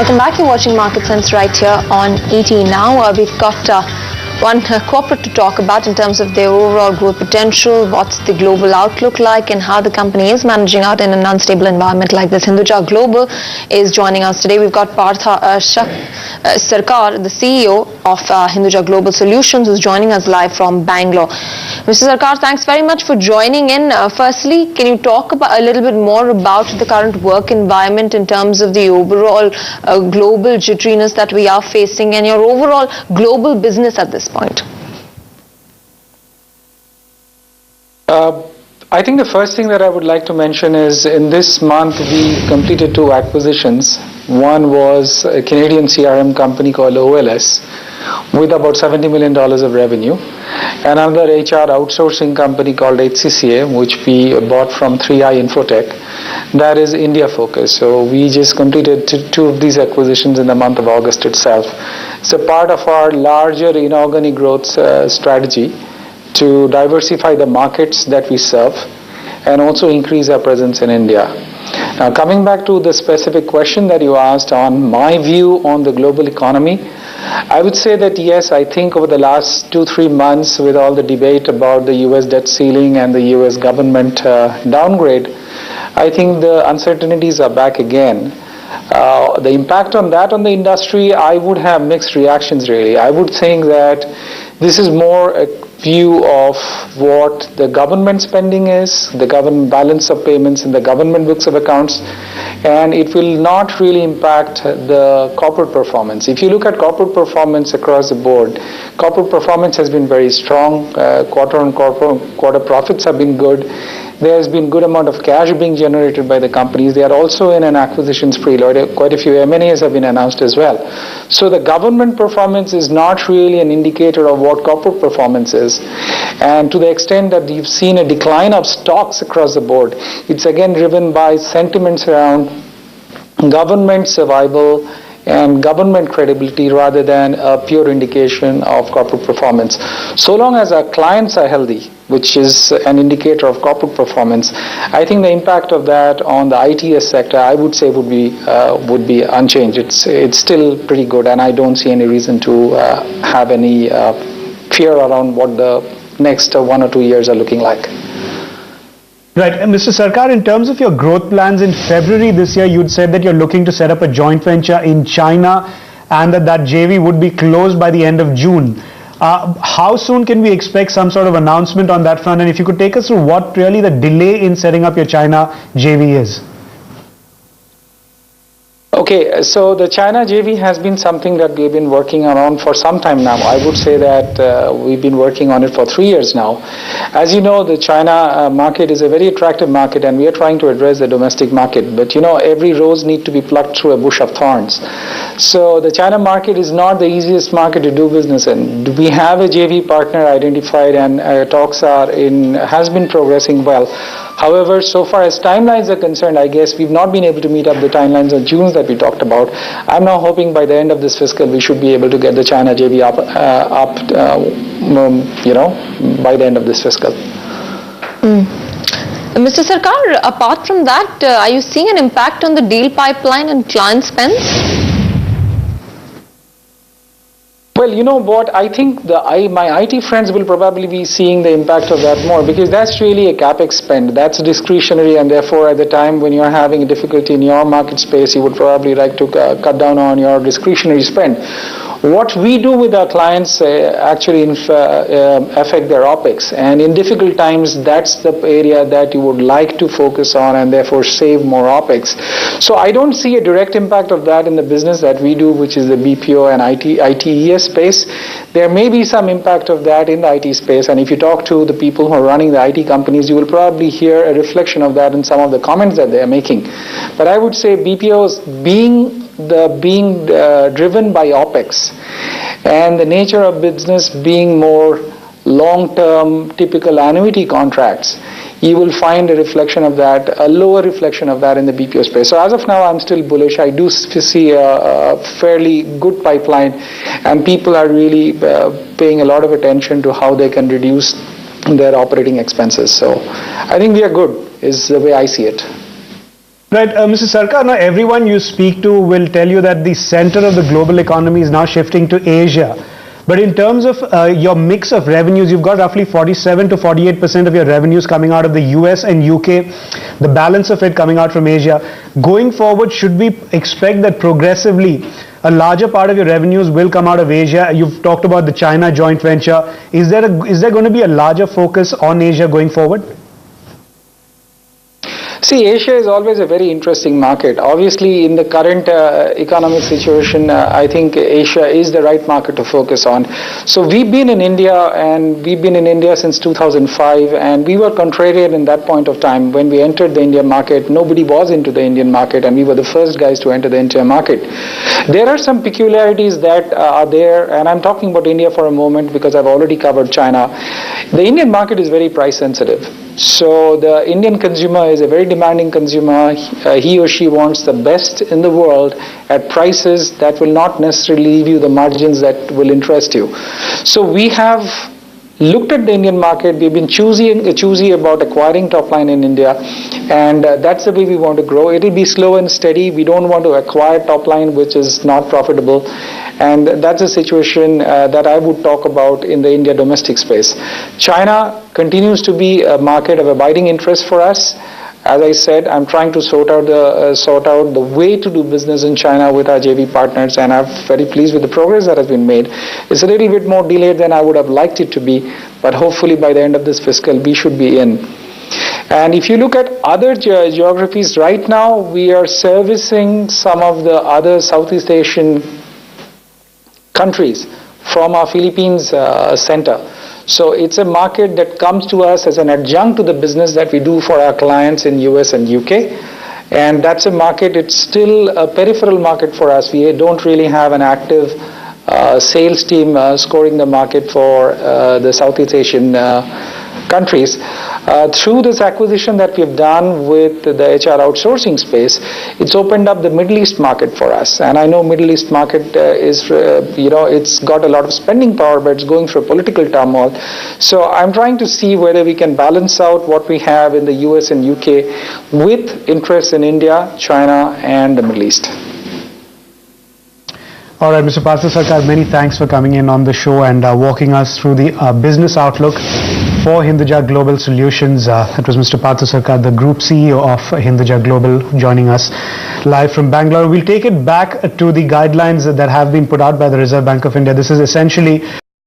Welcome back. You're watching Market Sense right here on ET Now. We've got one corporate to talk about in terms of their overall growth potential, what's the global outlook like, and how the company is managing out in an unstable environment like this. Hinduja Global is joining us today. We've got Partha Sarkar, the CEO of Hinduja Global Solutions, who's joining us live from Bangalore. Mr. Sarkar, thanks very much for joining in. Firstly, can you talk about a little bit more about the current work environment in terms of the overall global jitteriness that we are facing and your overall global business at this point? I think the first thing that I would like to mention is in this month we completed 2 acquisitions. One was a Canadian CRM company called OLS with about $70 million of revenue. Another HR outsourcing company called HCCA, which we bought from 3i Infotech, that is India focused. So we just completed 2 of these acquisitions in the month of August itself. It's a part of our larger inorganic growth strategy to diversify the markets that we serve and also increase our presence in India. Now, coming back to the specific question that you asked on my view on the global economy, I would say that yes, I think over the last 2-3 months with all the debate about the US debt ceiling and the US government downgrade, I think the uncertainties are back again. The impact on that on the industry, I would have mixed reactions really. I would think that this is more a view of what the government spending is, the government balance of payments in the government books of accounts, and it will not really impact the corporate performance. If you look at corporate performance across the board, corporate performance has been very strong. Quarter profits have been good. There has been good amount of cash being generated by the companies. They are also in an acquisition spree. Quite a few M&As have been announced as well. So the government performance is not really an indicator of what corporate performance is. And to the extent that you've seen a decline of stocks across the board, it's again driven by sentiments around government survival and government credibility rather than a pure indication of corporate performance. So long as our clients are healthy, which is an indicator of corporate performance, I think the impact of that on the ITS sector, I would say would be unchanged. It's still pretty good, and I don't see any reason to have any fear around what the next 1 or 2 years are looking like. Right. And Mr. Sarkar, in terms of your growth plans, in February this year, you'd said that you're looking to set up a joint venture in China and that JV would be closed by the end of June. How soon can we expect some sort of announcement on that front? And if you could take us through what really the delay in setting up your China JV is. Okay, so the China JV has been something that we've been working around for some time now. I would say that we've been working on it for 3 years now. As you know, the China market is a very attractive market, and we are trying to address the domestic market. But you know, every rose needs to be plucked through a bush of thorns. So the China market is not the easiest market to do business in. We have a JV partner identified, and talks has been progressing well. However, so far as timelines are concerned, I guess we've not been able to meet up the timelines of June that we talked about. I'm now hoping by the end of this fiscal we should be able to get the China JV up by the end of this fiscal. Mr. Sarkar, apart from that, are you seeing an impact on the deal pipeline and client spends? Well, you know what, I think my IT friends will probably be seeing the impact of that more, because that's really a capex spend. That's discretionary, and therefore at the time when you're having a difficulty in your market space, you would probably like to cut down on your discretionary spend. What we do with our clients actually affect their OPEX, and in difficult times that's the area that you would like to focus on and therefore save more OPEX. So I don't see a direct impact of that in the business that we do, which is the BPO and ITES space. There may be some impact of that in the IT space, and if you talk to the people who are running the IT companies, you will probably hear a reflection of that in some of the comments that they are making. But I would say BPOs being driven by OPEX and the nature of business being more long-term typical annuity contracts, you will find a reflection of that, a lower reflection of that in the BPO space. So as of now, I'm still bullish. I do see a fairly good pipeline, and people are really paying a lot of attention to how they can reduce their operating expenses. So I think we are good, is the way I see it. Right, Mr. Sarkar, now everyone you speak to will tell you that the center of the global economy is now shifting to Asia. But in terms of your mix of revenues, you've got roughly 47 to 48% of your revenues coming out of the US and UK, the balance of it coming out from Asia. Going forward, should we expect that progressively a larger part of your revenues will come out of Asia? You've talked about the China joint venture. Is there going to be a larger focus on Asia going forward? See, Asia is always a very interesting market. Obviously, in the current economic situation, I think Asia is the right market to focus on. So we've been in India, and we've been in India since 2005, and we were contrarian in that point of time. When we entered the Indian market, nobody was into the Indian market, and we were the first guys to enter the Indian market. There are some peculiarities that are there, and I'm talking about India for a moment because I've already covered China. The Indian market is very price sensitive. So the Indian consumer is a very demanding consumer. He or she wants the best in the world at prices that will not necessarily leave you the margins that will interest you. So we have looked at the Indian market. We've been choosy about acquiring top line in India, and that's the way we want to grow. It will be slow and steady. We don't want to acquire top line which is not profitable, and that's a situation that I would talk about in the India domestic space. China continues to be a market of abiding interest for us. As I said, I'm trying to sort out the way to do business in China with our JV partners, and I'm very pleased with the progress that has been made. It's a little bit more delayed than I would have liked it to be, but hopefully by the end of this fiscal, we should be in. And if you look at other geographies, right now we are servicing some of the other Southeast Asian countries from our Philippines center. So it's a market that comes to us as an adjunct to the business that we do for our clients in US and UK. And that's a market, it's still a peripheral market for us. We don't really have an active sales team scoring the market for the Southeast Asian countries. Through this acquisition that we've done with the HR outsourcing space, it's opened up the Middle East market for us. And I know Middle East market is, it's got a lot of spending power, but it's going through political turmoil. So I'm trying to see whether we can balance out what we have in the US and UK with interest in India, China, and the Middle East. All right, Mr. Partha Sarkar, many thanks for coming in on the show and walking us through the business outlook for Hinduja Global Solutions. That was Mr. Partha Sarkar, the Group CEO of Hinduja Global, joining us live from Bangalore. We'll take it back to the guidelines that have been put out by the Reserve Bank of India. This is essentially